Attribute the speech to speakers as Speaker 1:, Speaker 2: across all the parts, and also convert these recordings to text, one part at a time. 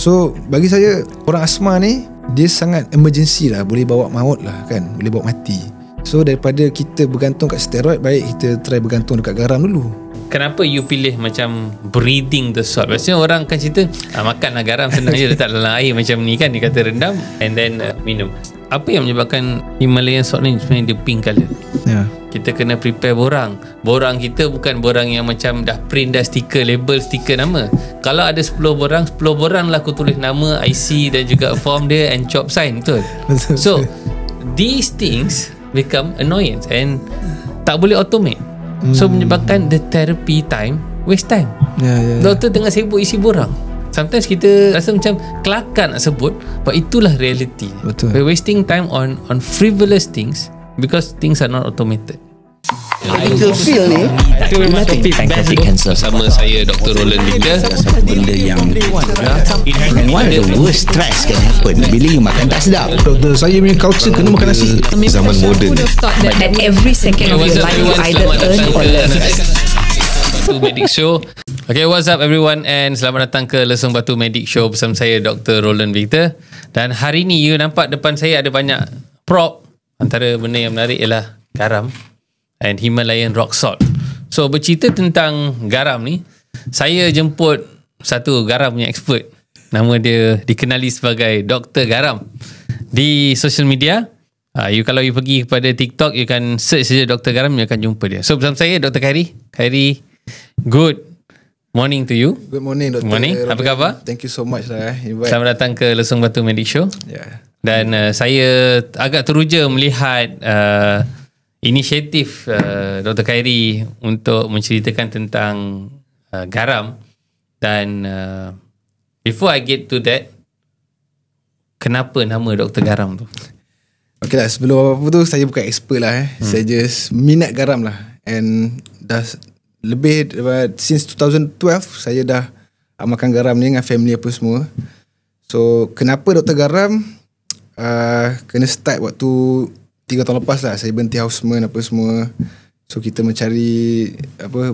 Speaker 1: So bagi saya, orang asma ni dia sangat emergency lah, boleh bawa maut lah kan, boleh bawa mati. So daripada kita bergantung kat steroid, baik kita try bergantung dekat garam dulu.
Speaker 2: Kenapa you pilih macam breathing the salt? Biasanya orang kan cerita makanlah garam, senang je letak dalam air macam ni kan, dia kata rendam and then minum. Apa yang menyebabkan Himalayan salt ni sebenarnya dia pink colour? Kita kena prepare borang. Borang kita bukan borang yang macam dah print dah stiker, label stiker nama. Kalau ada 10 borang lah aku tulis nama, IC dan juga form dia and chop sign, betul? So these things become annoyance and tak boleh automate. So menyebabkan the therapy time waste time. Doktor tengah sibuk isi borang. Sometimes kita rasa macam kelakar nak sebut, but itulah reality.
Speaker 1: Betul.
Speaker 2: We're wasting time on frivolous things because things are not automated.
Speaker 3: Medical field ni
Speaker 4: pancreatic cancer
Speaker 2: Bersama saya Dr. Roland Victor.
Speaker 4: benda yang one of the worst stress can happen bila you makan tak sedap.
Speaker 1: Doktor, saya punya culture kena makan nasi.
Speaker 5: Zaman moden.
Speaker 6: That every second of your life you either earn or learn.
Speaker 2: Batu Medic Show. Okay, what's up everyone, and selamat datang ke Lesung Batu Medic Show bersama saya Dr. Roland Victor. Dan hari ni you nampak depan saya ada banyak prop. Antara benda yang menarik ialah garam and Himalayan rock salt. So bercerita tentang garam ni, saya jemput satu garam punya expert. Nama dia dikenali sebagai Dr. Garam di social media. Kalau you pergi kepada TikTok, you can search saja Dr. Garam, you akan jumpa dia. So bersama saya Dr. Khairi, good morning to you.
Speaker 1: Good morning, Dr.
Speaker 2: Good morning. Apa khabar?
Speaker 1: Thank you so much lah invite.
Speaker 2: Selamat datang ke Lesung Batu Medic Show. Dan saya agak teruja melihat inisiatif Dr. Khairi untuk menceritakan tentang garam. Dan before I get to that, kenapa nama Dr. Garam tu?
Speaker 1: Okay lah, sebelum apa-apa tu saya bukan expert lah Saya just minat garam lah. And dah lebih since 2012 saya dah makan garam ni dengan family apa semua. So kenapa Dr. Garam? Kena start waktu 3 tahun lepas lah. Saya berhenti houseman apa semua. So kita mencari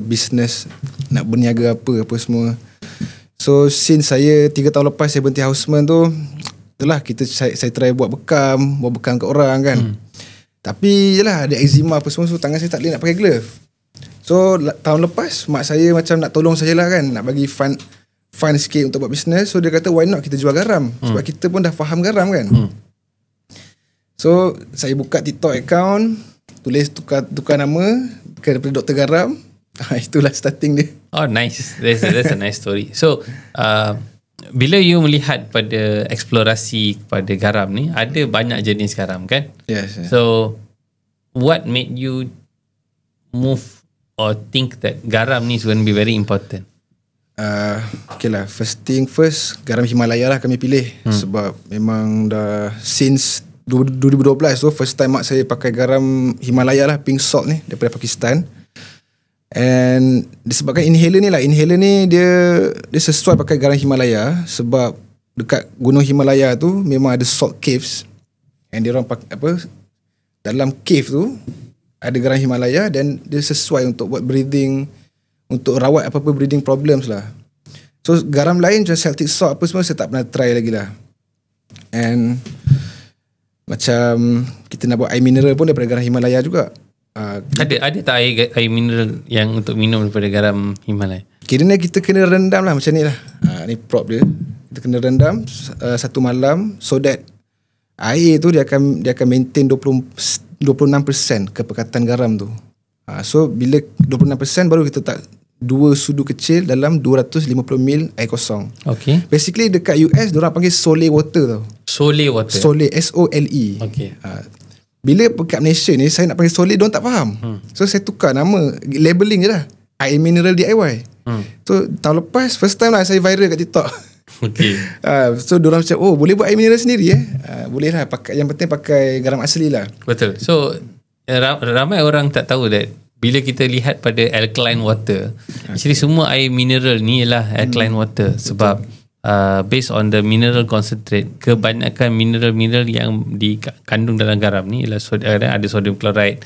Speaker 1: business, nak berniaga apa semua. So since saya 3 tahun lepas saya berhenti houseman tu, itulah saya try buat bekam ke orang kan. Tapi yelah ada eczema apa semua, so tangan saya tak boleh nak pakai glove. So tahun lepas mak saya macam nak tolong saya lah kan, nak bagi fund sikit untuk buat bisnes. So dia kata why not kita jual garam, sebab kita pun dah faham garam kan. So saya buka TikTok account, tulis tukar nama daripada Dr. Garam. Itulah starting dia.
Speaker 2: Oh nice, that's a nice story. So bila you melihat pada eksplorasi pada garam ni, ada banyak jenis garam kan?
Speaker 1: Yes.
Speaker 2: So what made you move or think that garam ni is going to be very important?
Speaker 1: Okay lah, first thing first, garam Himalaya lah kami pilih. Sebab memang dah since 2012, so first time mak saya pakai garam Himalaya lah, pink salt ni daripada Pakistan. And disebabkan inhaler ni dia sesuai pakai garam Himalaya, sebab dekat gunung Himalaya tu memang ada salt caves, and dia orang dalam cave tu ada garam Himalaya, dan dia sesuai untuk buat breathing, untuk rawat apa-apa breathing problems lah. So garam lain macam Celtic salt apa semua saya tak pernah try lagi lah. And macam kita nak buat air mineral pun daripada garam Himalaya juga.
Speaker 2: Ada tak air mineral yang untuk minum daripada garam Himalaya?
Speaker 1: Kiranya kita kena rendam lah macam ni lah. Ni prop dia. Kita kena rendam satu malam, so that air tu dia akan maintain 26% kepekatan garam tu. So bila 26% baru kita tak 2 sudu kecil dalam 250 ml air kosong.
Speaker 2: Okay.
Speaker 1: Basically dekat US diorang panggil Sole water tau.
Speaker 2: Sole water.
Speaker 1: Sole, S-O-L-E.
Speaker 2: Okay.
Speaker 1: Bila kat Malaysia ni saya nak panggil Sole, diorang tak faham. So saya tukar nama, labeling je lah, air mineral DIY. So tahun lepas first time lah saya viral kat TikTok.
Speaker 2: Okay.
Speaker 1: So diorang macam, oh boleh buat air mineral sendiri boleh lah, yang penting pakai garam asli lah.
Speaker 2: Betul. So ramai orang tak tahu that bila kita lihat pada alkaline water, actually semua air mineral ni ialah alkaline water. Sebab based on the mineral concentrate, kebanyakan mineral yang dikandung dalam garam ni ialah ada sodium chloride.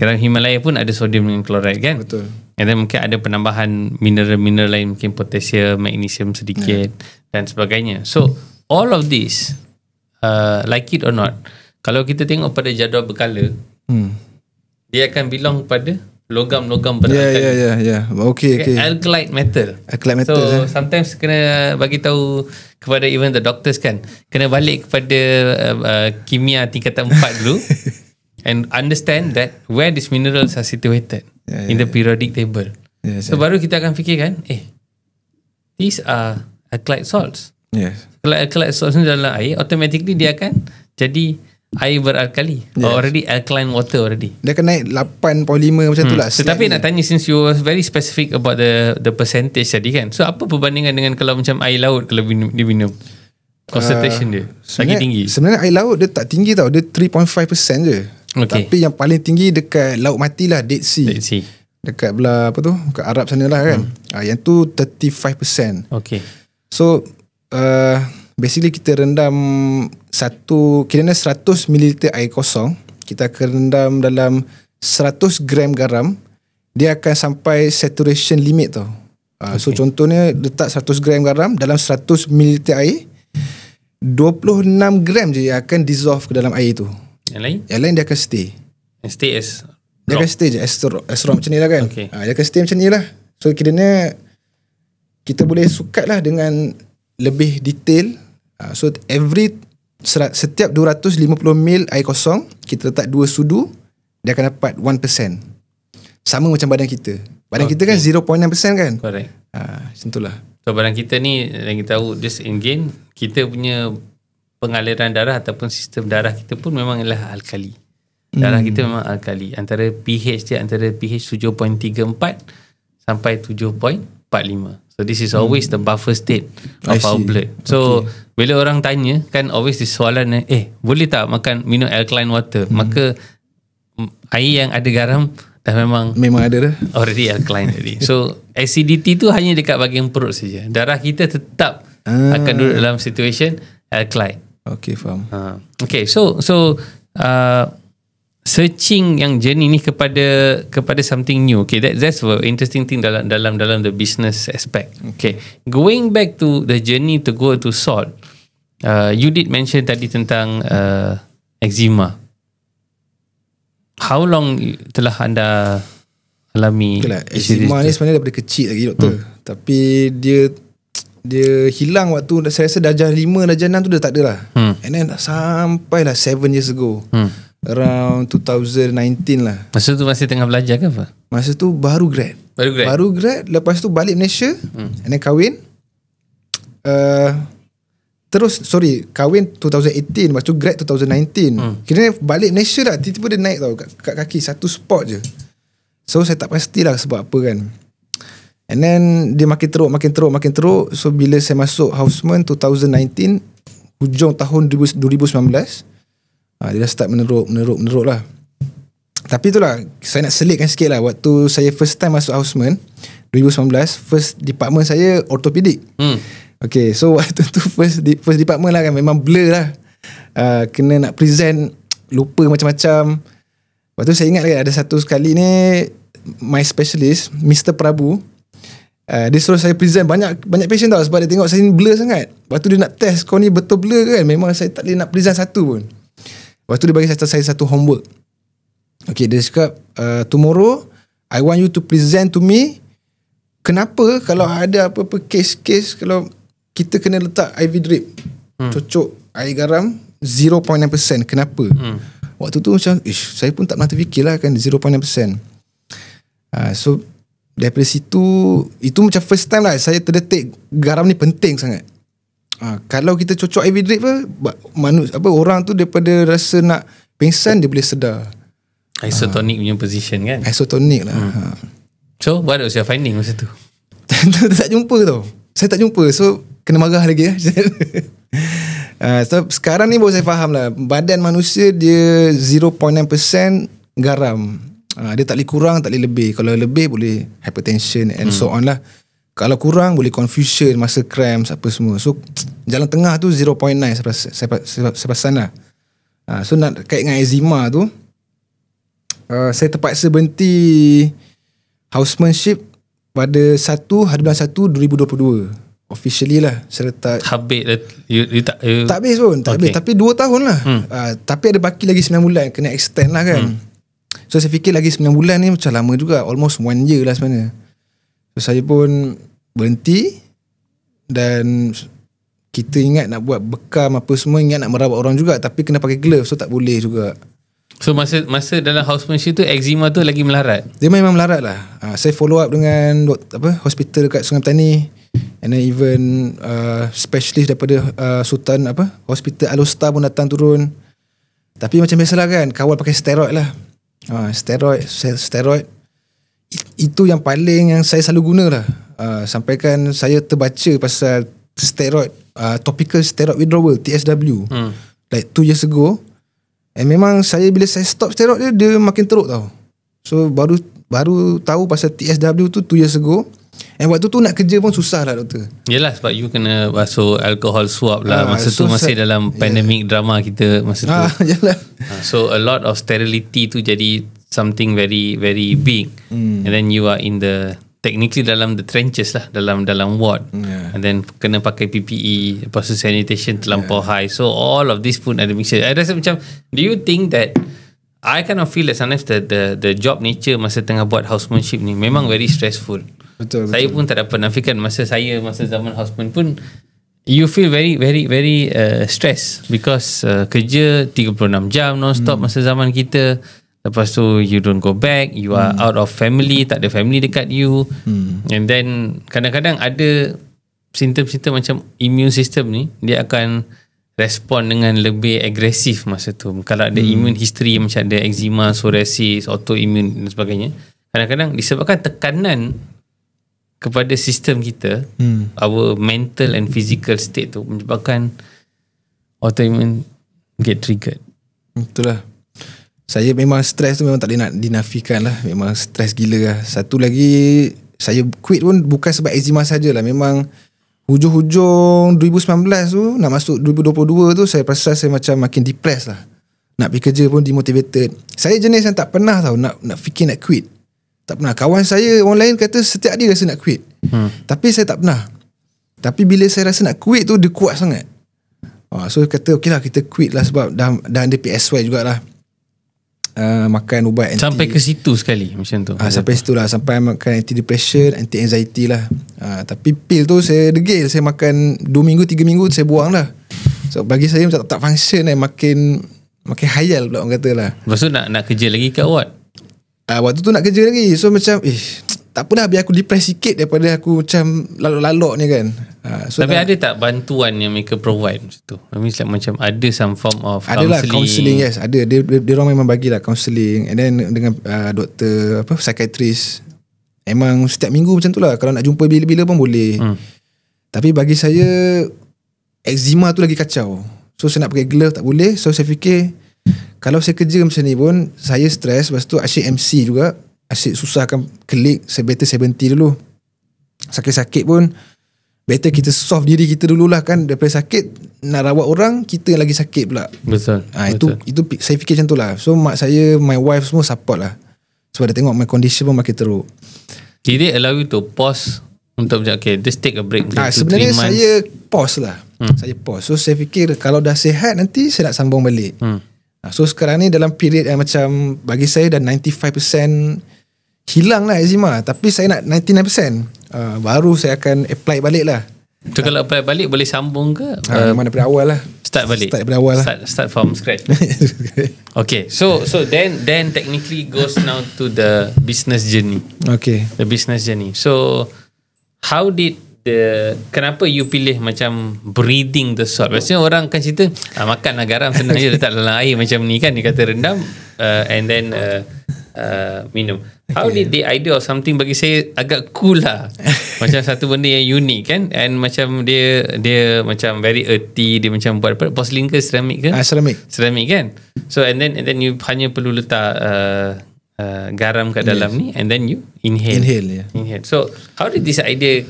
Speaker 2: Garam Himalaya pun ada sodium dengan chloride kan.
Speaker 1: Betul.
Speaker 2: And then mungkin ada penambahan mineral lain, mungkin potassium, magnesium sedikit, dan sebagainya. So all of this, like it or not, kalau kita tengok pada jadual berkala, dia akan belong pada logam-logam beralkali.
Speaker 1: Yeah. Okay.
Speaker 2: Alkalite metal. So sometimes kena bagi tahu kepada even the doctors kan, kena balik kepada kimia tingkatan 4 dulu and understand that where these minerals are situated in the periodic table. So baru kita akan fikirkan, these are alkalite salts.
Speaker 1: Yes.
Speaker 2: Kalau alkalite salts ni dalam air, automatically dia akan jadi air beralkali. Already alkaline water already.
Speaker 1: Dia akan naik 8.5 macam tu lah.
Speaker 2: Tetapi nak tanya, since you were very specific about the percentage tadi kan, so apa perbandingan dengan kalau macam air laut kalau diminum? Concentration dia lagi tinggi.
Speaker 1: Sebenarnya air laut dia tak tinggi tau. Dia 3.5% je. Tapi yang paling tinggi dekat Laut Mati lah, Dead Sea. Dekat belah apa tu, kat Arab sana lah kan. Yang tu 35%.
Speaker 2: Okay.
Speaker 1: So basically kita rendam kiranya 100 ml air kosong, kita akan rendam dalam 100 gram garam, dia akan sampai saturation limit tau. So contohnya letak 100 gram garam dalam 100 ml air, 26 gram je yang akan dissolve ke dalam air tu. Yang lain dia akan stay. Dia akan stay je as rock macam ni lah kan. Dia akan stay macam ni lah. So kiranya kita boleh sukat lah dengan lebih detail. So setiap 250 ml air kosong, kita letak 2 sudu, dia akan dapat 1%. Sama macam badan kita. Badan kita kan 0.9% kan.
Speaker 2: Correct.
Speaker 1: Macam tu lah.
Speaker 2: So badan kita ni, yang kita tahu, just again, kita punya pengaliran darah ataupun sistem darah kita pun memang ialah alkali. Darah kita memang alkali. Antara pH dia antara pH 7.34 sampai 7.45. So this is always the buffer state of our blood. So bila orang tanya kan, always di soalan boleh tak minum alkaline water? Maka air yang ada garam dah memang
Speaker 1: ada dah.
Speaker 2: Already alkaline already. So acidity tu hanya dekat bahagian perut saja. Darah kita tetap akan duduk dalam situation alkaline.
Speaker 1: Okay, faham.
Speaker 2: Okay, so searching yang journey ni kepada something new. Okay, that's the interesting thing dalam the business aspect. Okay, going back to the journey to go to salt, you did mention tadi tentang eczema. How long telah anda alami
Speaker 1: eczema ni? Sebenarnya daripada kecil lagi doktor. Tapi dia hilang waktu saya rasa darjah 5 darjah 6 tu dah tak ada lah. And then sampailah 7 years ago, around 2019 lah.
Speaker 2: Masa tu masih tengah belajar ke apa?
Speaker 1: Masa tu baru grad. Lepas tu balik Malaysia, and then kahwin. Kahwin 2018, lepas tu grad 2019. Kira balik Malaysia dah, tiba-tiba dia naik tau kat kaki, satu spot je. So saya tak pastilah sebab apa kan. And then dia makin teruk. So bila saya masuk Houseman 2019, hujung tahun 2019, dia dah start meneruk lah. Tapi itulah, saya nak selitkan sikit lah. Waktu saya first time masuk Houseman 2019, first department saya ortopedic. Okay, so waktu tu first department lah kan, memang blur lah. Kena nak present, lupa macam-macam. Lepas tu saya ingat lagi ada satu sekali ni, my specialist Mr. Prabu, dia suruh saya present banyak patient tau, sebab dia tengok saya ni blur sangat. Lepas tu dia nak test, kau ni betul blur kan? Memang saya tak boleh nak present satu pun. Lepas tu dia bagi saya satu homework. Okay, dia cakap, tomorrow I want you to present to me kenapa kalau ada apa-apa case kalau kita kena letak IV drip, cocok air garam 0.9%, kenapa? Waktu tu macam saya pun tak pernah terfikir lah kan 0.9%. So daripada situ, itu macam first time lah saya terdetik garam ni penting sangat. Kalau kita cocok IV drip orang tu daripada rasa nak pingsan, dia boleh sedar.
Speaker 2: Isotonic punya position kan?
Speaker 1: Isotonic lah.
Speaker 2: So what was your finding masa tu?
Speaker 1: Tak jumpa tau. Saya tak jumpa. So kena marah lagi lah. So sekarang ni baru saya faham lah, badan manusia dia 0.9% garam. Dia tak boleh kurang, tak boleh lebih. Kalau lebih boleh hypertension and so on lah. Kalau kurang boleh confusion, masa cramps apa semua. So jalan tengah tu 0.9 saya perasan lah. So nak kait dengan eczema tu, saya terpaksa berhenti housemanship pada 1 bulan 1 2022. officially lah. Saya letak
Speaker 2: Habis you tak
Speaker 1: habis pun, tak habis. Tapi 2 tahun lah. Tapi ada baki lagi 9 bulan, kena extend lah kan. So saya fikir lagi 9 bulan ni macam lama juga, almost 1 year lah sebenarnya. So saya pun berhenti, dan kita ingat nak buat bekam apa semua, ingat nak merawat orang juga, tapi kena pakai glove, so tak boleh juga.
Speaker 2: So masa dalam housemanship tu eczema tu lagi melarat.
Speaker 1: Dia memang melarat lah. Saya follow up dengan hospital dekat Sungai Petani, and then even specialist daripada Sultan Hospital Al-Usta pun datang turun. Tapi macam biasalah kan, kawal pakai steroid lah. Steroid itu yang paling yang saya selalu guna lah. Sampaikan saya terbaca pasal steroid, topical steroid withdrawal, TSW, like 2 years ago. And memang saya bila saya stop steroid dia makin teruk tau. So baru tahu pasal TSW tu 2 years ago. And waktu tu nak kerja pun susah lah doktor.
Speaker 2: Yelah, sebab you kena basuh alcohol swab lah. Masa tu masih dalam pandemic drama kita masa tu.
Speaker 1: Yelah.
Speaker 2: So a lot of sterility tu jadi something very very big. And then you are in the technically dalam the trenches lah, dalam ward. And then kena pakai PPE, lepas tu sanitation terlampau high. So all of this pun ada mixture. I rasa macam, do you think that I kind of feel that sometimes the job nature masa tengah buat housemanship ni memang very stressful.
Speaker 1: Betul.
Speaker 2: Saya pun tak dapat nafikan masa zaman houseman pun you feel very very very stress because kerja 36 jam non-stop masa zaman kita. Lepas tu you don't go back, you are out of family, tak ada family dekat you. And then kadang-kadang ada simptom-simptom macam immune system ni, dia akan respon dengan lebih agresif masa tu. Kalau ada immune history macam ada eczema, psoriasis, autoimmune dan sebagainya, kadang-kadang disebabkan tekanan kepada sistem kita, our mental and physical state tu menyebabkan autoimmune get triggered.
Speaker 1: Itulah. Saya memang stres tu memang tak boleh nak dinafikan lah. Memang stres gila lah. Satu lagi, saya quit pun bukan sebab eczema sajalah. Memang hujung-hujung 2019 tu, nak masuk 2022 tu, saya rasa saya macam makin depressed lah. Nak pergi kerja pun demotivated. Saya jenis yang tak pernah tahu nak fikir nak quit. Tak pernah. Kawan saya, orang lain kata setiap hari rasa nak quit. Tapi saya tak pernah. Tapi bila saya rasa nak quit tu, dia kuat sangat. So kata okey lah, kita quit lah sebab dah ada PSY jugalah. Makan ubat
Speaker 2: sampai ke situ sekali macam tu.
Speaker 1: Sampai situ lah, sampai makan anti-depression, anti-anxiety lah. Tapi pil tu saya degil. Saya makan 2 minggu 3 minggu saya buang lah. So bagi saya macam tak function lah. Makin hayal pula orang kata lah.
Speaker 2: Lepas tu nak kerja lagi kat ward.
Speaker 1: Waktu tu nak kerja lagi. So macam tak apalah, biar aku depress sikit daripada aku macam lalok-lalok ni kan. So
Speaker 2: tapi ada tak bantuan yang mereka provide macam tu? I mean, like, macam ada some form of
Speaker 1: adalah counselling. Yes, ada. Dia orang memang bagilah counselling. And then dengan doktor psychiatrist. Emang setiap minggu macam tu lah. Kalau nak jumpa bila-bila pun boleh. Tapi bagi saya eczema tu lagi kacau. So saya nak pakai glove tak boleh. So saya fikir kalau saya kerja macam ni pun saya stres. Lepas tu asyik MC juga, asyik susahkan klik. Saya better saya berhenti dulu. Sakit-sakit pun better kita solve diri kita dululah kan. Daripada sakit nak rawat orang, kita yang lagi sakit pula.
Speaker 2: Betul.
Speaker 1: Itu saya fikir macam tu lah. So mak saya, my wife semua support lah. Sebab dia tengok my condition pun makin teruk.
Speaker 2: Did they allow you to pause untuk macam okay, just take a break?
Speaker 1: Sebenarnya saya pause lah. Saya pause. So saya fikir kalau dah sihat nanti saya nak sambung balik. So sekarang ni dalam period yang macam bagi saya dah 95% hilang lah eczema. Tapi saya nak 99%. Baru saya akan apply balik lah.
Speaker 2: So kalau apply balik boleh sambung ke?
Speaker 1: Memang daripada awal lah.
Speaker 2: Start balik.
Speaker 1: Start daripada awal lah.
Speaker 2: Start from scratch. Okay. So then technically goes now to the business journey.
Speaker 1: Okay.
Speaker 2: The business journey. So how did kenapa you pilih macam breathing the salt? Biasanya orang kan cerita makanlah garam senang je, letak dalam air macam ni kan, dia kata rendam and then minum. How did the idea of something, bagi saya agak cool lah. Macam satu benda yang unik kan, and macam dia macam very earthy. Dia macam buat porcelain ke ceramik ke? Ceramik kan. So and then you hanya perlu letak garam kat dalam ni, and then you inhale. Inhale. So how did this idea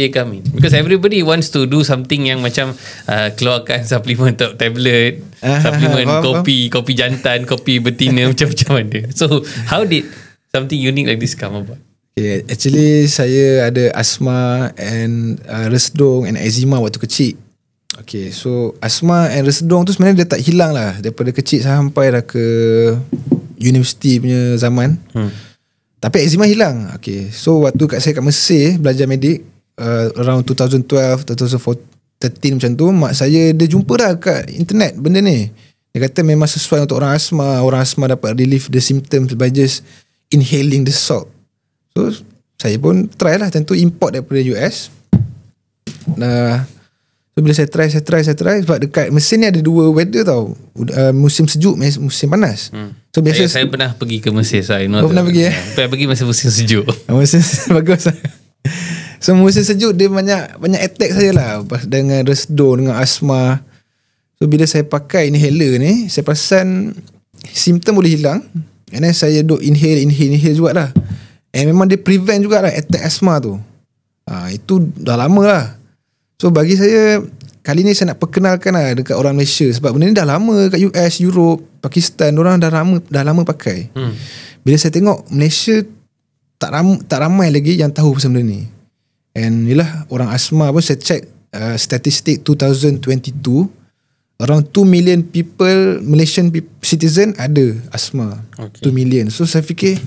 Speaker 2: come in? Because everybody wants to do something yang macam keluarkan suplemen tablet, suplemen kopi jantan, kopi betina, macam-macam ada. So how did something unique like this come about?
Speaker 1: Okay, actually saya ada asma and resdung and eczema waktu kecil. Okay, so asma and resdung tu sebenarnya dia tak hilang lah daripada kecil sampai dah ke universiti punya zaman. Tapi eczema hilang. Okay, so waktu saya kat Mesir belajar medik, around 2012, 2013 macam tu, mak saya dia jumpa dah kat internet benda ni. Dia kata memang sesuai untuk orang asma. Orang asma dapat relieve the symptoms by just inhaling the salt. So saya pun try lah, tentu import daripada US. So bila saya try sebab dekat Mesir ni ada dua weather tau, musim sejuk, musim panas. So biasa
Speaker 2: saya pernah pergi ke Mesir, saya
Speaker 1: pernah pergi
Speaker 2: Saya pergi masa musim sejuk.
Speaker 1: Musim bagus. So musim sejuk dia banyak attack saya lah, dengan resdung, dengan asma. So bila saya pakai inhaler ni, saya perasan simptom boleh hilang. And then saya duk inhale jugalah. And memang dia prevent jugalah attack asma tu. Itu dah lama lah. So bagi saya, kali ni saya nak perkenalkan lah dekat orang Malaysia. Sebab benda ni dah lama kat US, Europe, Pakistan, orang dah lama pakai. Bila saya tengok Malaysia tak ramai lagi yang tahu pasal benda ni. And yelah, orang asma pun saya check statistik 2022, around 2 million people, Malaysian citizen ada asma. 2 million. So saya fikir,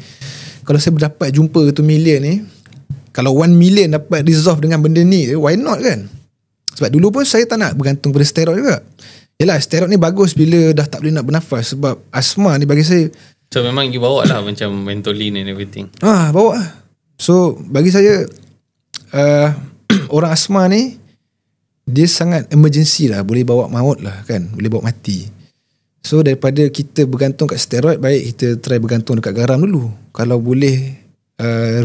Speaker 1: kalau saya dapat jumpa 2 million ni, kalau 1 million dapat resolve dengan benda ni, why not kan? Sebab dulu pun saya tak nak bergantung pada steroid juga. Yelah, steroid ni bagus bila dah tak boleh nak bernafas. Sebab asma ni bagi saya,
Speaker 2: so memang you bawa lah macam Ventolin and everything.
Speaker 1: Bawa lah. So bagi saya, orang asma ni dia sangat emergency lah, boleh bawa maut lah kan, boleh bawa mati. So daripada kita bergantung kat steroid, baik kita try bergantung dekat garam dulu. Kalau boleh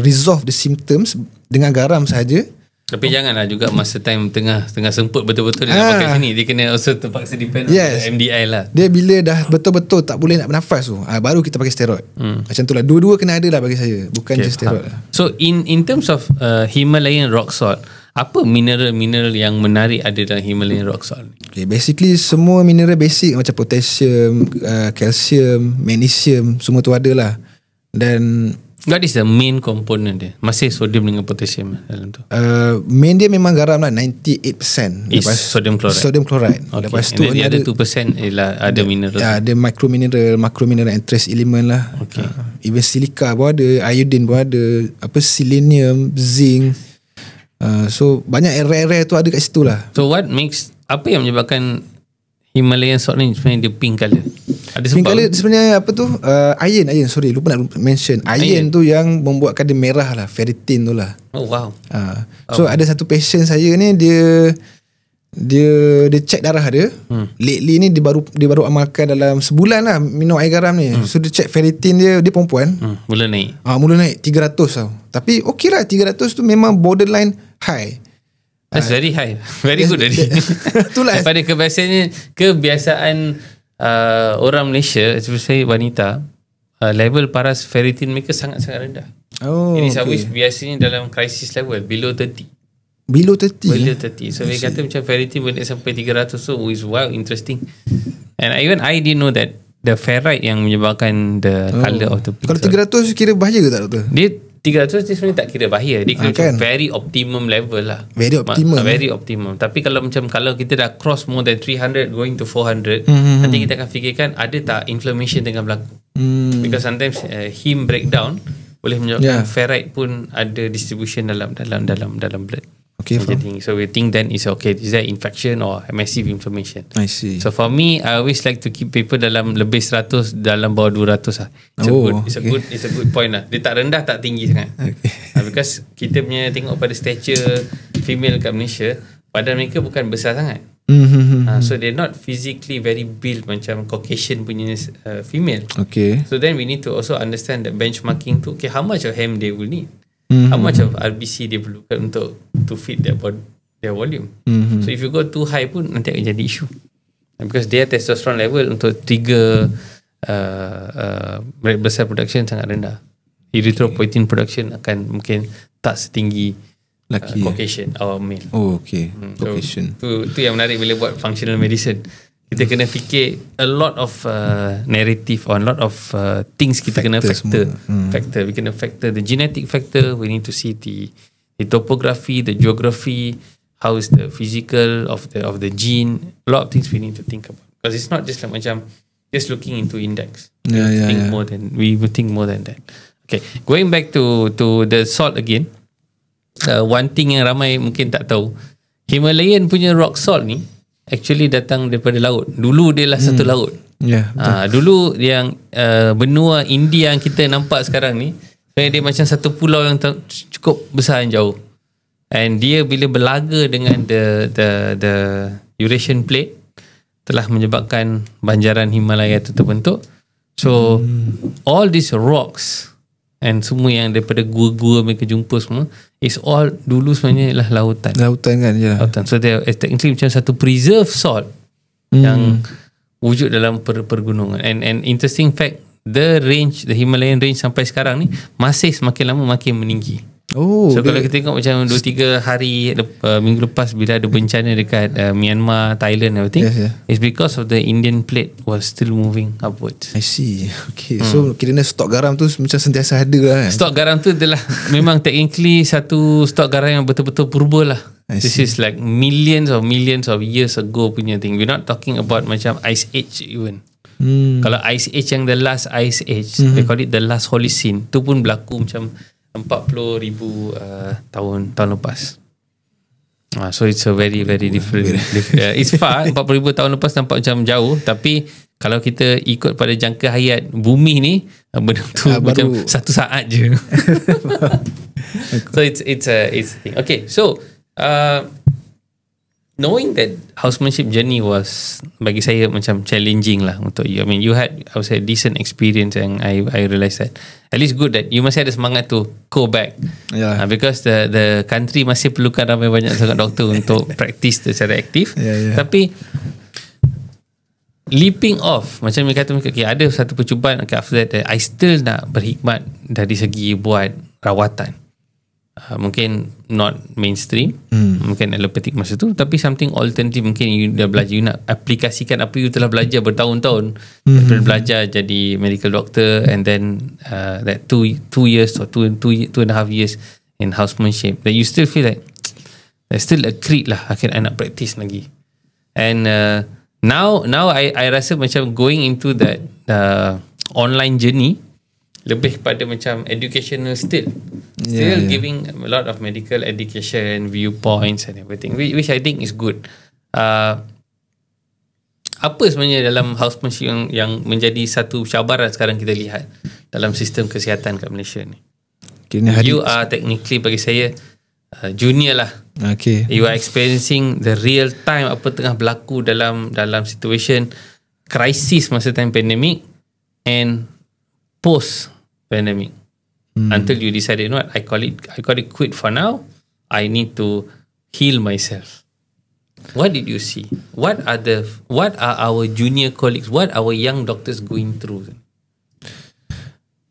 Speaker 1: resolve the symptoms dengan garam sahaja.
Speaker 2: Tapi janganlah juga masa time tengah semput betul-betul dia nak pakai sini, dia kena also terpaksa depend on MDI lah.
Speaker 1: Dia bila dah betul-betul tak boleh nak bernafas tu, baru kita pakai steroid. Macam tu lah, dua-dua kena ada lah bagi saya, bukan just steroid lah.
Speaker 2: So in terms of Himalayan rock salt, apa mineral yang menarik ada dalam Himalayan rock salt?
Speaker 1: Okay, basically semua mineral basic macam potassium, calcium, magnesium, semua tu ada lah. Dan
Speaker 2: what is the main component dia? Masih sodium dengan potassium dalam tu?
Speaker 1: Main dia memang garam lah, 98%.
Speaker 2: Is sodium chloride.
Speaker 1: Sodium chloride.
Speaker 2: Okay.
Speaker 1: Lepas tu
Speaker 2: ada 2% ialah ada mineral.
Speaker 1: Ada micromineral, macromineral and trace element lah.
Speaker 2: Okay.
Speaker 1: Even silica pun ada, iodine pun ada, selenium, zinc. So banyak rare tu ada kat situ lah.
Speaker 2: So apa yang menyebabkan Himalayan salt ni sebenarnya dia pink colour? Ada sebab?
Speaker 1: Pink colour sebenarnya apa tu? Iron, sorry, lupa nak mention. Iron tu yang membuatkan dia merah lah, ferritin tu lah.
Speaker 2: Oh wow.
Speaker 1: So ada satu patient saya ni, dia check darah dia. Lately ni dia baru amalkan dalam sebulan lah minum air garam ni. So dia check ferritin dia perempuan.
Speaker 2: Mula naik.
Speaker 1: Mula naik 300 tau. Tapi okey lah, 300 tu memang borderline high.
Speaker 2: That's very high. Very good tadi.
Speaker 1: Itulah.
Speaker 2: Daripada kebiasaan orang Malaysia, especially wanita, level paras ferritin mereka sangat-sangat rendah. Ini always biasanya dalam crisis level, below 30.
Speaker 1: Below 30.
Speaker 2: So dia kata macam ferritin boleh sampai 300. So is wow, interesting. And even I didn't know that the ferrite yang menyebabkan the colour of the pixel.
Speaker 1: Kalau 300 kira bahaya ke tak, doktor?
Speaker 2: Dia 300 dia sebenarnya tak kira bahaya. Dia kira
Speaker 1: kan?
Speaker 2: very optimum level lah.
Speaker 1: Very optimum.
Speaker 2: Tapi kalau kita dah cross more than 300 going to 400, nanti kita akan fikirkan ada tak inflammation tengah berlaku. Because sometimes heme breakdown boleh menyebabkan ferrite pun ada distribution dalam blood.
Speaker 1: Okay,
Speaker 2: so we think then is okay, is that infection or massive inflammation?
Speaker 1: I see.
Speaker 2: So for me, I always like to keep people dalam lebih 100, dalam bawah 200 lah. It's a good point lah. Dia tak rendah tak tinggi sangat. Because kita punya tengok pada stature female kat Malaysia, badan mereka bukan besar sangat. So they're not physically very built macam Caucasian punya female.
Speaker 1: Okay.
Speaker 2: So then we need to also understand that benchmarking tu, okay, how much of hem they will need. How much of RBC dia perlukan untuk to fit their volume. So if you go too high pun nanti akan jadi issue. Because their testosterone level untuk trigger red blood cell production sangat rendah. Erythropoietin production akan mungkin tak setinggi Caucasian or male.
Speaker 1: Oh okay. Caucasian.
Speaker 2: Tu yang menarik bila buat functional medicine. Kita kena fikir a lot of narrative or a lot of things kita kena factor. We kena factor the genetic factor. We need to see the topography, the geography, how is the physical of the gene. A lot of things we need to think about. Because it's not just like macam just looking into index. We will think more than that. Okay, going back to the salt again. One thing yang ramai mungkin tak tahu, Himalayan punya rock salt ni actually datang daripada laut. Dulu dia lah satu laut. Dulu yang benua India yang kita nampak sekarang ni, sebenarnya dia macam satu pulau yang cukup besar dan jauh. And dia bila berlaga dengan the Eurasian plate telah menyebabkan banjaran Himalaya itu terbentuk. So all these rocks and semua yang daripada gua-gua mereka jumpa semua is all dulu sebenarnya ialah lautan.
Speaker 1: Lautan kan, ya.
Speaker 2: Lautan. So they are technically macam satu preserved salt yang wujud dalam pergunungan. And interesting fact, the Himalayan range sampai sekarang ni masih semakin lama makin meninggi. So kalau kita tengok macam 2-3 hari minggu lepas bila ada bencana dekat Myanmar, Thailand, everything, it's because of the Indian plate was still moving upwards.
Speaker 1: I see. Okay. So kiranya stok garam tu macam sentiasa ada lah kan?
Speaker 2: Stok garam tu adalah memang technically satu stok garam yang betul-betul purba lah. This is like millions of years ago punya thing. We're not talking about macam Ice Age even. Kalau Ice Age yang the last Ice Age, they call it the last Holocene, tu pun berlaku macam 40,000 tahun lepas. So it's a very different. It's far. 40,000 tahun lepas nampak macam jauh, tapi kalau kita ikut pada jangka hayat bumi ni, benda tu macam satu saat je. So it's a thing. Okay, so knowing that housemanship journey was bagi saya macam challenging lah untuk you. I mean, you had, I would say, decent experience, and I realised that at least good that you masih ada semangat to go back. Because the country masih perlukan ramai banyak sangat doktor untuk practice secara aktif. Tapi leaping off, macam dia kata, okay, ada satu percubaan, okay, after that I still nak berkhidmat dari segi buat rawatan. Mungkin not mainstream, mungkin allopatic masa tu, tapi something alternative. Mungkin you dah belajar, you nak aplikasikan apa you telah belajar bertahun-tahun, belajar jadi medical doctor, and then that 2 years or 2.5 years in housemanship, that you still feel like there's still a creed lah, akhir I nak practice lagi. And now I rasa macam going into that online journey lebih kepada macam educational still giving a lot of medical education, viewpoints and everything, which I think is good. Apa sebenarnya dalam housemanship yang menjadi satu cabaran sekarang kita lihat dalam sistem kesihatan kat Malaysia ni? You are technically, bagi saya, junior lah. Okay. You are experiencing the real time apa tengah berlaku dalam situation krisis masa time pandemic and post pandemic. Until you decided, you know what, I call it quit for now. I need to heal myself. What did you see? What are our junior colleagues, what our young doctors going through?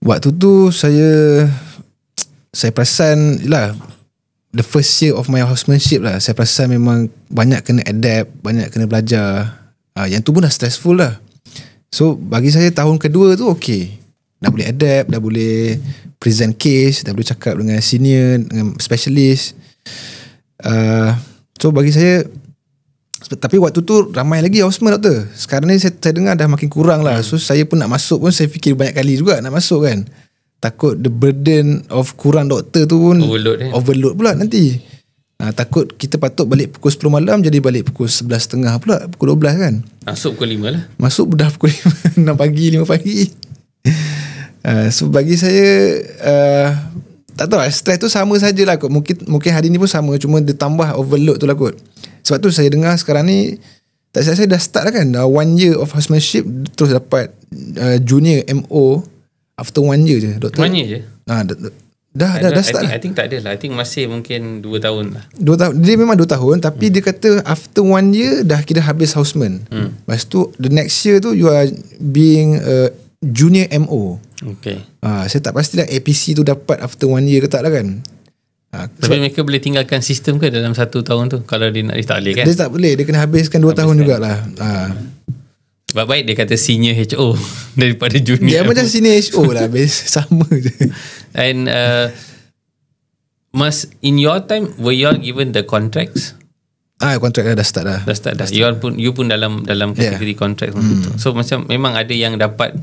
Speaker 1: Waktu tu saya perasan lah, the first year of my housemanship lah, saya perasan memang banyak kena adapt, banyak kena belajar. Yang tu pun dah stressful lah. So bagi saya tahun kedua tu okay, dah boleh adapt, dah boleh present case, dah boleh cakap dengan senior, dengan specialist. So bagi saya, tapi waktu tu ramai lagi houseman doktor. Sekarang ni saya dengar dah makin kurang lah. So saya pun nak masuk pun, saya fikir banyak kali juga nak masuk kan. Takut the burden of kurang doktor tu pun overload pula nanti. Takut kita patut balik pukul 10 malam jadi balik pukul 11.30 pula, pukul 12 kan.
Speaker 2: Masuk pukul 5 lah. Masuk
Speaker 1: dah pukul 5, 6 pagi, 5 pagi. So bagi saya tak tahu lah, stress tu sama sajalah kot. Mungkin hari ni pun sama, cuma dia tambah overload tu lah kot. Sebab tu saya dengar sekarang ni, tak saya dah start lah kan, dah 1 year of housemanship, terus dapat junior MO after 1 year je doktor.
Speaker 2: 1 year je?
Speaker 1: Dah start lah.
Speaker 2: I think tak ada lah. I think masih mungkin 2 tahun lah.
Speaker 1: 2 tahun. Dia memang 2 tahun, tapi dia kata after 1 year dah kira habis houseman. Lepas tu the next year tu you are being junior MO.
Speaker 2: Okay.
Speaker 1: Saya tak pastilah APC tu dapat after 1 year ke tak lah kan.
Speaker 2: Tapi mereka boleh tinggalkan sistem ke dalam 1 tahun tu? Kalau dia nak, dia tak boleh kan?
Speaker 1: Dia tak boleh, dia kena habiskan 2 tahun jugalah.
Speaker 2: Baik dia kata senior HO daripada junior.
Speaker 1: Dia macam senior HO lah. Sama je.
Speaker 2: And in your time, were you all given the contracts?
Speaker 1: Kontrak dah start dah.
Speaker 2: Dah start dah. You pun dalam kategori kontrak tu. So macam memang ada yang dapat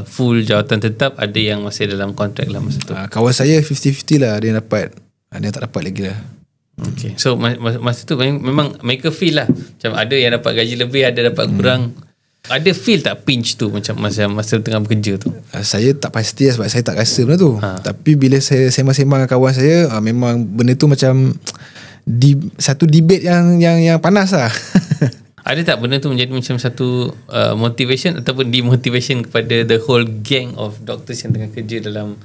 Speaker 2: full jawatan tetap, ada yang masih dalam kontrak lah masa tu.
Speaker 1: Kawan saya 50-50 lah. Ada yang dapat, ada yang tak dapat lagi lah.
Speaker 2: Okay. So masa tu memang make a feel lah. Macam ada yang dapat gaji lebih, ada dapat kurang. Ada feel tak pinch tu macam masa tengah bekerja tu?
Speaker 1: Saya tak pasti lah sebab saya tak rasa benda tu. Tapi bila saya sembang-sembang dengan kawan saya, memang benda tu macam satu debate yang panas lah.
Speaker 2: Ada tak benda tu menjadi macam satu motivation ataupun demotivation kepada the whole gang of doctors yang tengah kerja dalam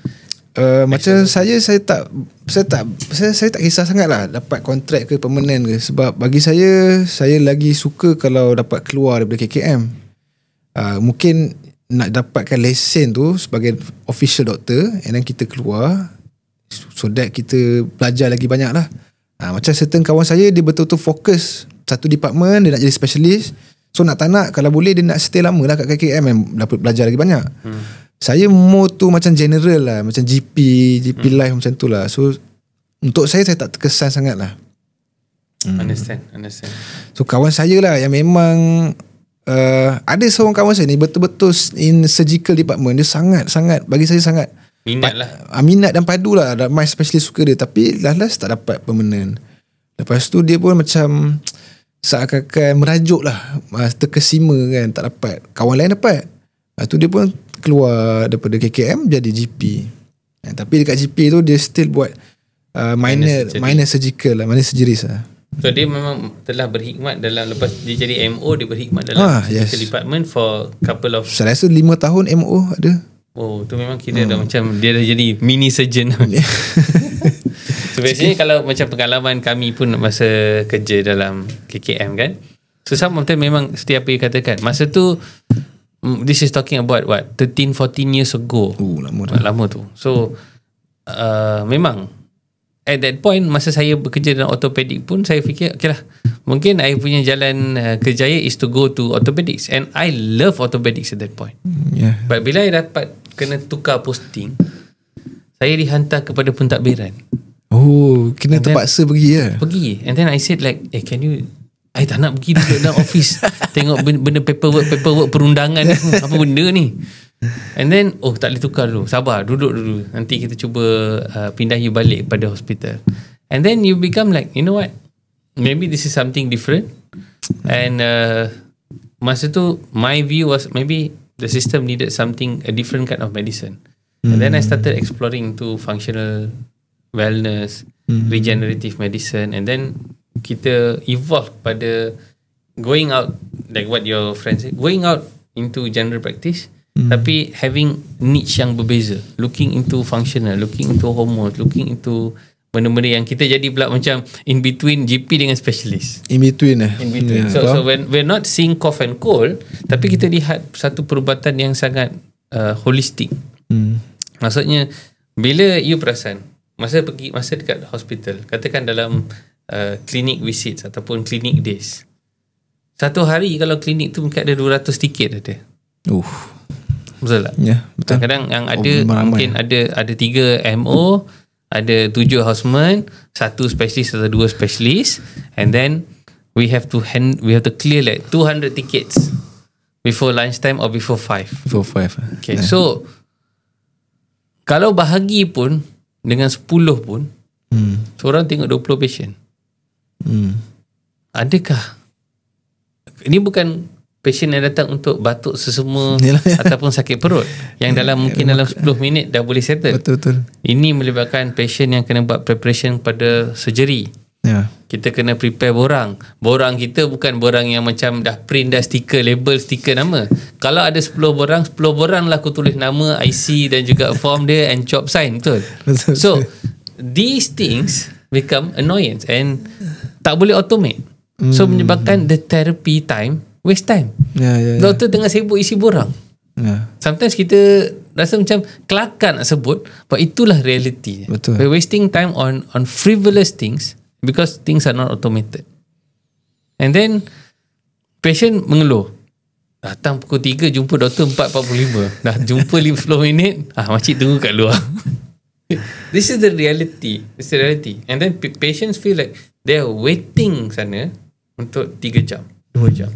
Speaker 1: macam saya tak kisah sangat lah dapat kontrak ke permanent ke, sebab bagi saya lagi suka kalau dapat keluar daripada KKM. Mungkin nak dapatkan lesen tu sebagai official doctor, and then kita keluar so that kita belajar lagi banyak lah. Macam certain kawan saya, dia betul-betul fokus satu department, dia nak jadi specialist. So nak tak nak, kalau boleh dia nak stay lama lah kat KKM and dapat belajar lagi banyak. Saya more tu macam general lah, macam GP life macam tu lah. So untuk saya tak terkesan sangat lah.
Speaker 2: Understand.
Speaker 1: So kawan saya lah yang memang ada seorang kawan saya ni betul-betul in surgical department. Dia sangat bagi saya sangat
Speaker 2: minat lah.
Speaker 1: Minat dan padu lah. My specialist suka dia, tapi last tak dapat permanent. Lepas tu dia pun macam seakan-akan merajuk lah, terkesima kan, tak dapat. Kawan lain dapat. Lepas tu dia pun keluar daripada KKM jadi GP. Tapi dekat GP tu dia still buat minor surgical lah, minor surgeries lah.
Speaker 2: So dia memang telah berkhidmat dalam, lepas dia jadi MO, dia berkhidmat dalam surgical department for couple of,
Speaker 1: saya rasa 5 tahun MO ada.
Speaker 2: Oh, tu memang kira dah macam dia dah jadi mini surgeon. So biasanya kalau macam pengalaman kami pun masa kerja dalam KKM kan, so some of them memang seperti apa you katakan, masa tu this is talking about what 13-14 years ago. Lama tu. So memang at that point masa saya bekerja dalam orthopedic pun saya fikir okay lah, mungkin I punya jalan kerjaya is to go to orthopedics, and I love orthopedics at that point. But bila I dapat kena tukar posting, saya dihantar kepada pentadbiran.
Speaker 1: Kena terpaksa pergi lah.
Speaker 2: Pergi. And then I said like, can you, I tak nak pergi duduk dalam office tengok benda paperwork perundangan ni, apa benda ni. And then tak boleh tukar dulu, sabar, duduk dulu, nanti kita cuba pindah you balik pada hospital. And then you become like, you know what, maybe this is something different. And masa tu my view was maybe the system needed something, a different kind of medicine. And then I started exploring to functional wellness, regenerative medicine, and then kita evolve pada going out, like what your friend said, going out into general practice, tapi having niche yang berbeza, looking into functional, looking into hormones, looking into benda-benda yang kita jadi pula macam in between GP dengan specialist.
Speaker 1: In between.
Speaker 2: So when we're not seeing cough and cold, tapi kita lihat satu perubatan yang sangat holistic. Maksudnya bila you perasan masa dekat hospital, katakan dalam clinic visits ataupun clinic days, satu hari kalau klinik tu mungkin ada 200 tiket ada. Betul tak? Ya, betul. Kadang yang ada mungkin ada 3 MO, ada 7 houseman, 1 specialist atau 2 specialist, and then we have to clear like 200 tickets before lunchtime or before 5.
Speaker 1: Before 5.
Speaker 2: Okay, so kalau bahagi pun dengan 10 pun, seorang tengok 20 patient. Adakah ini bukan patient yang datang untuk batuk sesama ataupun sakit perut yang mungkin dalam 10 minit dah boleh settle.
Speaker 1: Betul.
Speaker 2: Ini melibatkan patient yang kena buat preparation pada surgery. Kita kena prepare borang kita bukan borang yang macam dah print dah stiker, label stiker nama. Kalau ada 10 borang lah aku tulis nama, IC dan juga form dia and job sign. Betul. So these things become annoyance and tak boleh automate. So menyebabkan the therapy time waste time. Doktor tengah sibuk isi borang. Sometimes kita rasa macam kelakar nak sebut, but itulah reality.
Speaker 1: Betul.
Speaker 2: We're wasting time on frivolous things because things are not automated. And then patient mengeluh, Datang pukul 3, jumpa doktor 4.45. Dah jumpa 50 minit, makcik tunggu kat luar. This is the reality. It's the reality. And then patients feel like they are waiting sana untuk 3 jam, 2 jam.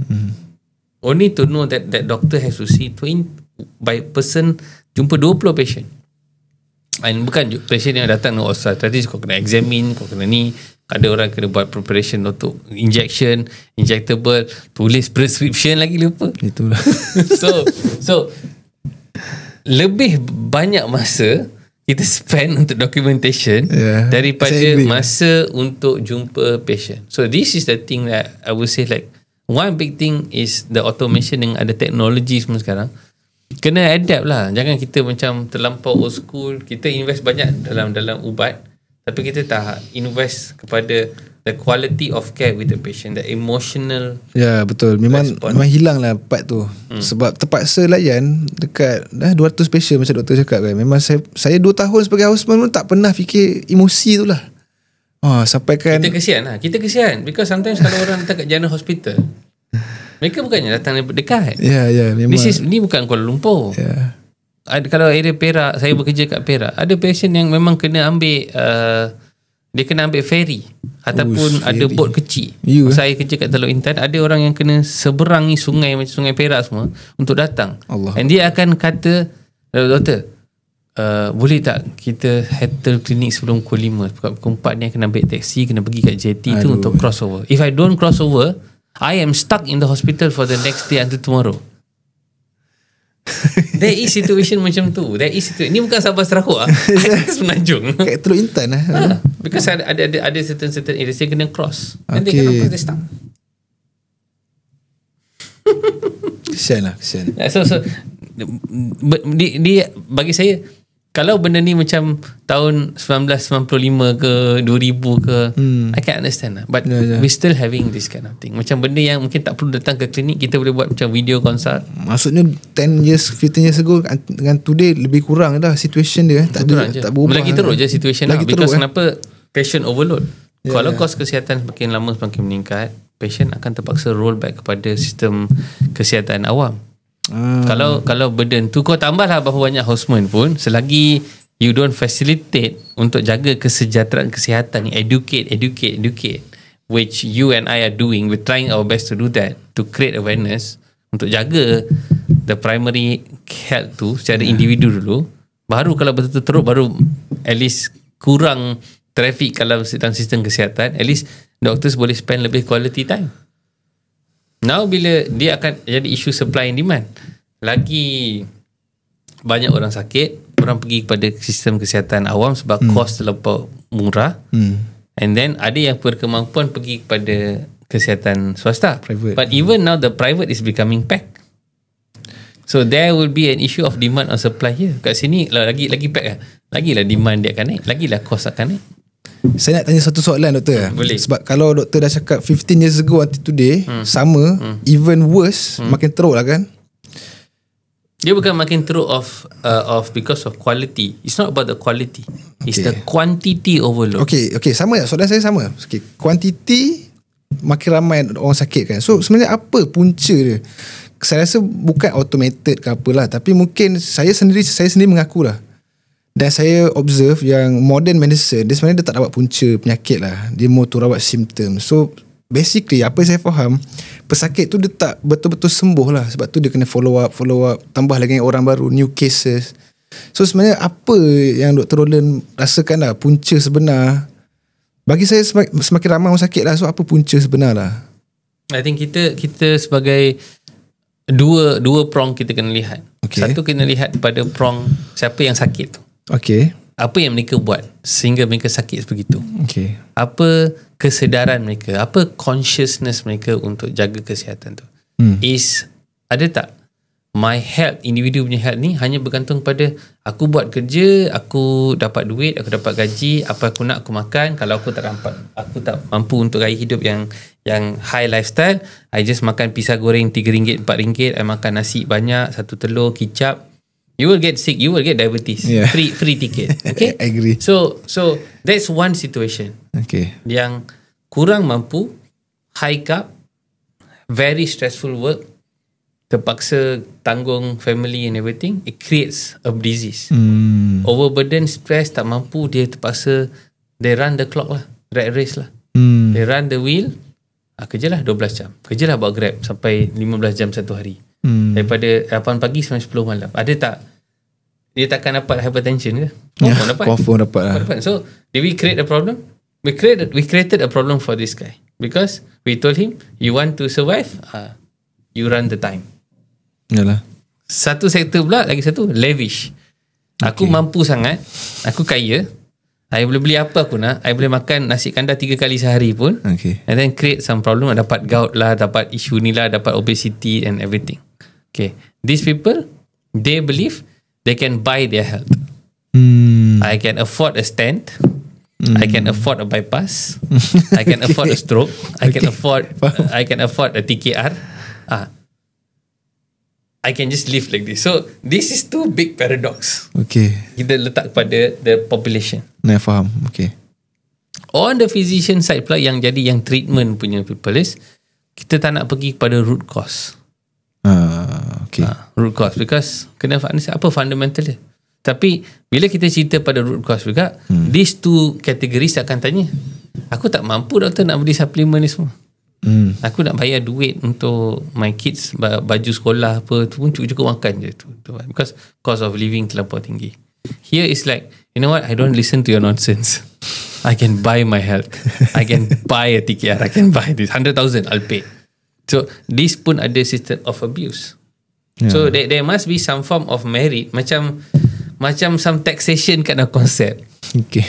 Speaker 2: Only to know that doctor has to see 20 by person, jumpa 20 patient. And bukan patient yang datang dengan osteoarthritis, kau kena examine, kau kena ni. Ada orang kena buat preparation untuk injection, injectable, tulis prescription lagi lupa.
Speaker 1: Itulah.
Speaker 2: So lebih banyak masa kita spend untuk documentation daripada masa untuk jumpa patient. So this is the thing that I would say, like one big thing is the automation dengan ada teknologi semua sekarang. Kena adapt lah. Jangan kita macam terlampau old school. Kita invest banyak dalam ubat, tapi kita tak invest kepada the quality of care with the patient, the emotional.
Speaker 1: Ya, betul. Memang hilang lah part tu. Sebab terpaksa layan dekat 200 patient macam doktor cakap kan. Memang saya 2 tahun sebagai houseman pun tak pernah fikir emosi tu lah. Sampai kan
Speaker 2: Kita kesian because sometimes kalau orang datang kat General Hospital, mereka bukannya datang dekat.
Speaker 1: Ya, memang.
Speaker 2: Ni bukan Kuala Lumpur.
Speaker 1: Ya.
Speaker 2: Kalau area Perak, saya bekerja kat Perak, ada patient yang memang kena ambil dia kena ambil ferry ataupun ada bot kecil. Saya kerja kat Teluk Intan, ada orang yang kena seberangi sungai macam Sungai Perak semua untuk datang.
Speaker 1: Allah.
Speaker 2: And dia akan kata, doktor, boleh tak kita handle klinik sebelum pukul 5? Pukul 4 ni kena ambil taksi, kena pergi kat JT tu untuk crossover. If I don't crossover, I am stuck in the hospital for the next day until tomorrow. There is situation macam tu. Ni bukan Sabah Sarawak Semenanjung
Speaker 1: kat Teluk Intan lah.
Speaker 2: Because ada certain areas yang kena cross. And they cannot cross, they stuck.
Speaker 1: Kesian.
Speaker 2: So dia bagi saya, kalau benda ni macam tahun 1995 ke 2000 ke, I can understand lah. But we still having this kind of thing. Macam benda yang mungkin tak perlu datang ke klinik, kita boleh buat macam video consult.
Speaker 1: Maksudnya 15 years ago dengan today lebih kurang dah situation dia. Tak berubah.
Speaker 2: Lagi teruk je situation lah. Because kenapa? Patient overload. Kalau kos kesihatan semakin lama semakin meningkat, patient akan terpaksa roll back kepada sistem kesihatan awam. Kalau burden tu, kau tambahlah berapa banyak houseman pun, selagi you don't facilitate untuk jaga kesejahteraan kesihatan, educate, which you and I are doing, we're trying our best to do that, to create awareness untuk jaga the primary health tu secara individu dulu, baru kalau betul-betul teruk, baru at least kurang traffic kalau dalam sistem kesihatan, at least doctors boleh spend lebih quality time. Now bila dia akan jadi isu supply and demand, lagi banyak orang sakit, orang pergi kepada sistem kesihatan awam sebab kos terlampau murah. And then ada yang berkemampuan pergi kepada kesihatan swasta, private. But even now the private is becoming packed. So there will be an issue of demand and supply here. Kat sini lagi pack lah. Lagilah demand dia akan naik, lagilah kos akan naik.
Speaker 1: Saya nak tanya satu soalan doktor.
Speaker 2: Boleh.
Speaker 1: Sebab kalau doktor dah cakap 15 years ago until today sama, even worse, makin teruk lah kan.
Speaker 2: Dia bukan makin teruk of because of quality. It's not about the quality. It's the quantity overload.
Speaker 1: Okay, sama tak? Soalan saya sama. Quantity makin ramai orang sakit kan. So sebenarnya apa punca dia? Saya rasa bukan automated ke apalah, tapi mungkin saya sendiri mengakulah. Dan saya observe yang modern medicine, dia sebenarnya dia tak dapat punca penyakit lah. Dia more to rawat simptom. So basically apa saya faham, pesakit tu dia tak betul-betul sembuh lah. Sebab tu dia kena follow up, tambah lagi orang baru, new cases. So sebenarnya apa yang Dr. Roland rasakan lah punca sebenar? Bagi saya semakin ramai orang sakit lah. So apa punca sebenar lah?
Speaker 2: I think kita sebagai dua prong kita kena lihat. Satu kena lihat pada prong siapa yang sakit tu. Apa yang mereka buat sehingga mereka sakit begitu. Apa kesedaran mereka, apa consciousness mereka untuk jaga kesihatan tu. Ada tak my health, individu punya health ni hanya bergantung pada aku buat kerja, aku dapat duit, aku dapat gaji, apa aku nak aku makan. Kalau aku tak mampu untuk gaya hidup yang high lifestyle, I just makan pisang goreng RM3, RM4, I makan nasi banyak, 1 telur, kicap. You will get sick, you will get diabetes. Free ticket. Okay?
Speaker 1: I agree.
Speaker 2: So that's one situation. Yang kurang mampu, high carb, very stressful work, terpaksa tanggung family and everything, it creates a disease. Overburden, stress, tak mampu, dia terpaksa they run the clock lah, rat race lah. They run the wheel, kerjalah 12 jam, kerjalah buat Grab sampai 15 jam satu hari. Daripada 8 pagi sampai 10 malam. Ada tak, dia takkan dapat hypertension ke?
Speaker 1: Confirm dapat lah.
Speaker 2: So did we create a problem? We created a problem for this guy because we told him, you want to survive, you run the time.
Speaker 1: Yalah.
Speaker 2: Satu sektor pula, lagi satu lavish. Aku mampu sangat, aku kaya, I boleh beli apa aku nak, I boleh makan nasi kandar 3 kali sehari pun. And then create some problem, dapat gout lah, dapat isu ni lah, dapat obesity and everything. Okay, these people, they believe they can buy their health. I can afford a stent, I can afford a bypass, I can afford a stroke, I can afford a TKR. I can just live like this. So this is two big paradox.
Speaker 1: Okay.
Speaker 2: Kita letak kepada the population.
Speaker 1: Nah, faham. Okay.
Speaker 2: On the physician side pula, yang jadi yang treatment punya people is, kita tak nak pergi kepada root cause.
Speaker 1: Okay.
Speaker 2: Root cause, because kena understand apa fundamental dia. Tapi bila kita cerita pada root cause juga, these two categories akan tanya, aku tak mampu doktor nak beli suplemen ni semua. Aku nak bayar duit untuk my kids, baju sekolah apa tu pun cukup makan je tu. Because cost of living terlampau tinggi. Here is like, you know what, I don't listen to your nonsense. I can buy my health, I can buy a TKR, I can buy this 100,000, I'll pay. So this pun ada system of abuse. So there must be some form of merit, macam some taxation kind of concept.
Speaker 1: Okay.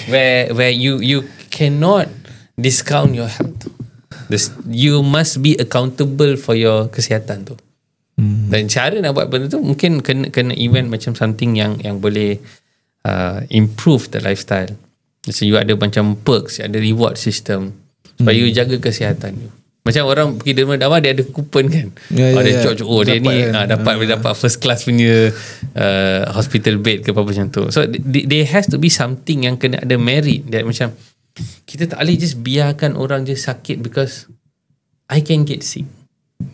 Speaker 2: Where you cannot discount your health. You must be accountable for your kesihatan tu. Dan cara nak buat benda tu mungkin kena event macam something yang boleh improve the lifestyle. So you ada macam perks, ada reward system supaya you jaga kesihatan you. Macam orang pergi derma dakwah, dia ada kupon kan. Dia cok dia ni dapat first class punya hospital bed ke apa macam tu. So there has to be something yang kena ada merit, that macam kita tak boleh just biarkan orang je sakit because I can get sick,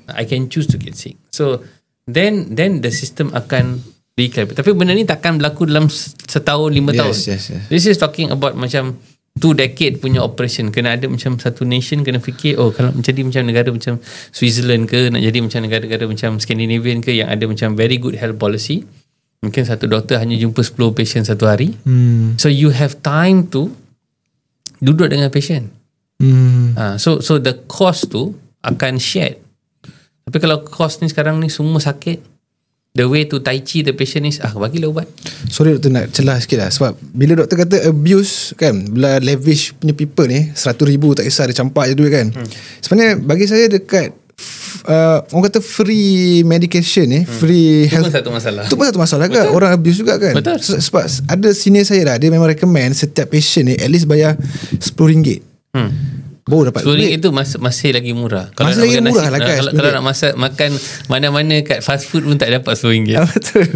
Speaker 2: I can choose to get sick. So then the system akan recalibrate. Tapi benda ni takkan berlaku dalam setahun 5 tahun.
Speaker 1: Yes.
Speaker 2: This is talking about macam 2 decade punya operation. Kena ada macam satu nation kena fikir, kalau jadi macam negara macam Switzerland ke, nak jadi macam negara-negara macam Scandinavian ke, yang ada macam very good health policy, mungkin satu doktor hanya jumpa 10 patient satu hari. So you have time to duduk dengan patient. So the cost tu akan shared. Tapi kalau cost ni sekarang ni semua sakit, the way to tai chi the patient is, bagilah ubat.
Speaker 1: Sorry doktor, nak celah sikit lah. Sebab bila doktor kata abuse kan, bila lavish punya people ni, 100,000 tak kisah, dia campak je duit kan. Sebenarnya bagi saya dekat orang kata free medication ni, free health,
Speaker 2: itu pun satu masalah.
Speaker 1: Itu pun satu masalah kan. Orang abuse juga kan.
Speaker 2: Betul.
Speaker 1: Sebab ada senior saya dah, dia memang recommend setiap patient ni at least bayar RM10. Baru dapat
Speaker 2: RM10 itu masih lagi murah. Kalau
Speaker 1: masih lagi murah lah guys.
Speaker 2: Kalau nak makan mana-mana kat fast food pun tak dapat RM10.
Speaker 1: Betul.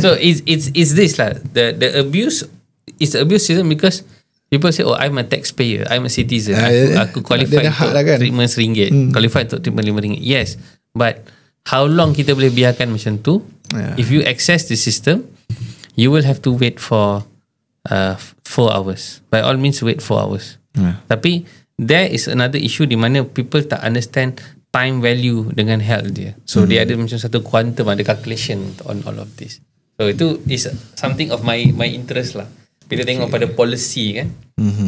Speaker 2: So it's this lah. The abuse is the abuse system because people say, I'm a taxpayer, I'm a citizen, aku qualified untuk treatment RM1, qualified untuk treatment RM5. Yes, but how long kita boleh biarkan macam tu? If you access the system, you will have to wait for 4 hours. By all means wait 4 hours. Tapi there is another issue di mana people tak understand time value dengan health dia. So dia ada macam satu quantum, ada calculation on all of this. So itu is something of my interest lah. Bila tengok pada policy kan.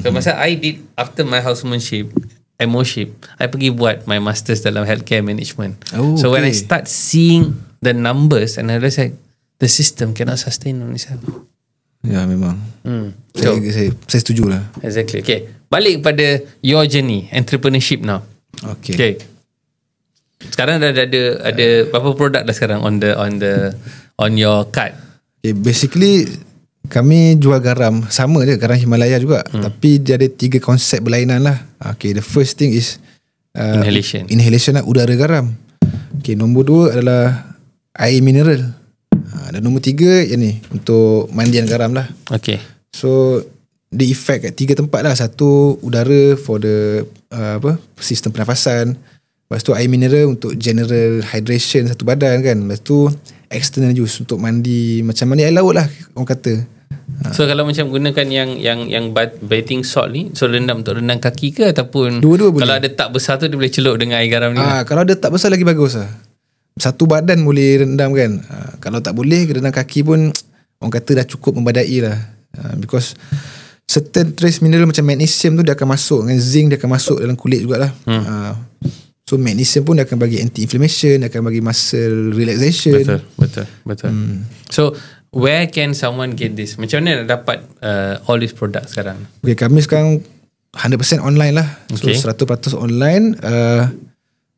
Speaker 2: So masa I did after my housemanship, MOship, I pergi buat my masters dalam healthcare management. So when I start seeing the numbers and I realize like the system cannot sustain on itself.
Speaker 1: Ya memang. Saya setuju lah.
Speaker 2: Exactly. Okay, balik pada your journey entrepreneurship now. Okay. Sekarang dah ada berapa produk dah sekarang on your card?
Speaker 1: Okay, basically kami jual garam, sama je, garam Himalaya juga, tapi dia ada 3 konsep berlainan lah. Okay, the first thing is inhalation lah, udara garam. Okay, nombor 2 adalah air mineral. Dan nombor 3 yang ni untuk mandian garam lah. Okay. So the effect kat 3 tempat lah. Satu, udara for the sistem pernafasan. Lepas tu air mineral untuk general hydration satu badan kan. Lepas tu external use untuk mandi, macam mandi air laut lah orang kata.
Speaker 2: So kalau macam gunakan yang bathing salt ni, so rendam untuk rendam kaki ke ataupun
Speaker 1: Dua-dua boleh.
Speaker 2: kalau ada tak besar tu dia boleh celup dengan air garam ni?
Speaker 1: Kalau ada tak besar lagi bagus lah. Satu badan boleh rendam kan. Kalau tak boleh rendam kaki pun orang kata dah cukup membadai lah. Because certain trace mineral macam magnesium tu dia akan masuk dengan zinc, dia akan masuk dalam kulit jugalah. So magnesium pun dia akan bagi anti-inflammation, dia akan bagi muscle relaxation.
Speaker 2: Betul. So where can someone get this? Macam mana nak dapat all these products sekarang?
Speaker 1: Okay, kami sekarang 100% online lah. So
Speaker 2: Okay.
Speaker 1: 100% online.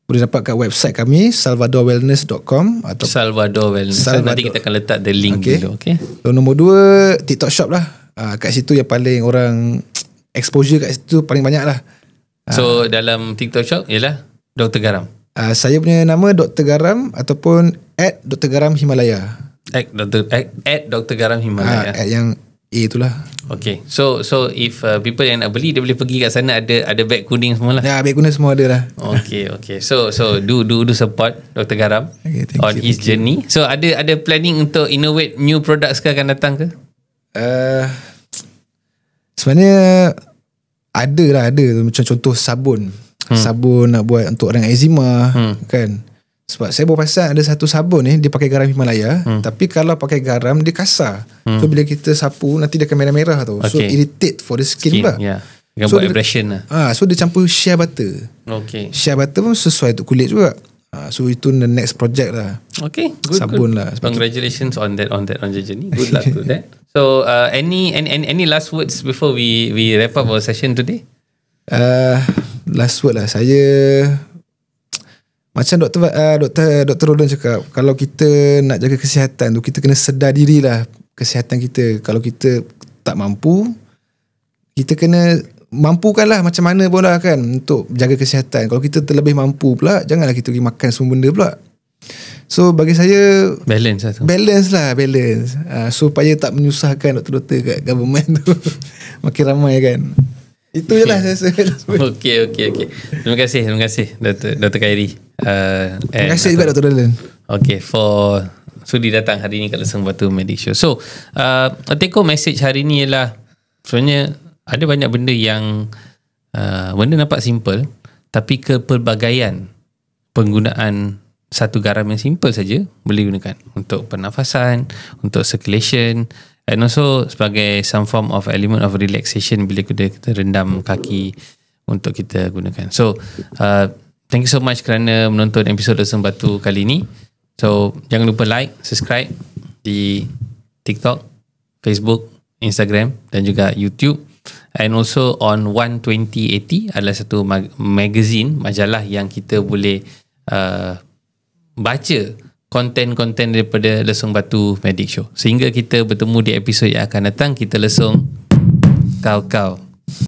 Speaker 1: Boleh dapat kat website kami salvadorwellness.com atau
Speaker 2: Salvador Wellness. Nanti kita akan letak the link dulu. Okay.
Speaker 1: So nombor 2 TikTok Shop lah. Kat situ yang paling orang exposure kat situ paling banyak lah.
Speaker 2: So dalam TikTok shop ialah Dr. Garam.
Speaker 1: Saya punya nama Dr. Garam ataupun @Dr. Garam Himalaya.
Speaker 2: Dr. Garam Himalaya.
Speaker 1: Yang A itulah.
Speaker 2: Okay. So if people yang nak beli, dia boleh pergi kat sana, ada beg kuning semua lah.
Speaker 1: Ya, beg guna semua ada lah.
Speaker 2: Okay. So do support Dr. Garam
Speaker 1: Okay,
Speaker 2: on his journey. So ada planning untuk innovate new products ke akan datang ke?
Speaker 1: Sebenarnya ada macam contoh sabun. Sabun nak buat untuk orang eczema kan. Sebab saya baru perasan ada satu sabun ni dia pakai garam Himalaya, tapi kalau pakai garam dia kasar. So bila kita sapu nanti dia akan merah-merah tu. So
Speaker 2: Okay.
Speaker 1: irritate for the skin pula.
Speaker 2: Yeah. Dia
Speaker 1: So
Speaker 2: buat
Speaker 1: dia-
Speaker 2: abrasion lah.
Speaker 1: So dia campur shea butter.
Speaker 2: Okay.
Speaker 1: Shea butter pun sesuai untuk kulit juga. So itu the next project lah.
Speaker 2: Okay. Good.
Speaker 1: Sabun lah. Sebab tu-
Speaker 2: Congratulations on that journey. Good luck to that. So any last words before we wrap up our session today?
Speaker 1: Last word lah. Saya macam Dr. Roland cakap, kalau kita nak jaga kesihatan tu, kita kena sedar dirilah kesihatan kita. Kalau kita tak mampu, kita kena mampukanlah macam mana pun lah kan untuk jaga kesihatan. Kalau kita terlebih mampu pula, janganlah kita pergi makan semua benda pula. So bagi saya
Speaker 2: Balance lah tu.
Speaker 1: balance. Supaya tak menyusahkan doktor-doktor kat government tu. Makin ramai kan. Itu je lah saya rasa.
Speaker 2: Okay. Terima kasih Dr. Khairi.
Speaker 1: Terima kasih juga Dr. Roland.
Speaker 2: Okay, for sudi datang hari ni kat Lesung Batu Medic Show. So, take home message hari ni ialah sebenarnya ada banyak benda yang benda nampak simple, tapi kepelbagaian penggunaan satu garam yang simple saja boleh gunakan untuk pernafasan, untuk circulation, and also sebagai some form of element of relaxation bila kita rendam kaki untuk kita gunakan. So thank you so much kerana menonton episod Lesung Batu kali ni. So jangan lupa like, subscribe di TikTok, Facebook, Instagram dan juga YouTube. And also on 12080 adalah satu magazine, majalah yang kita boleh baca konten-konten daripada Lesung Batu Medic Show. Sehingga kita bertemu di episod yang akan datang, kita lesung kau-kau.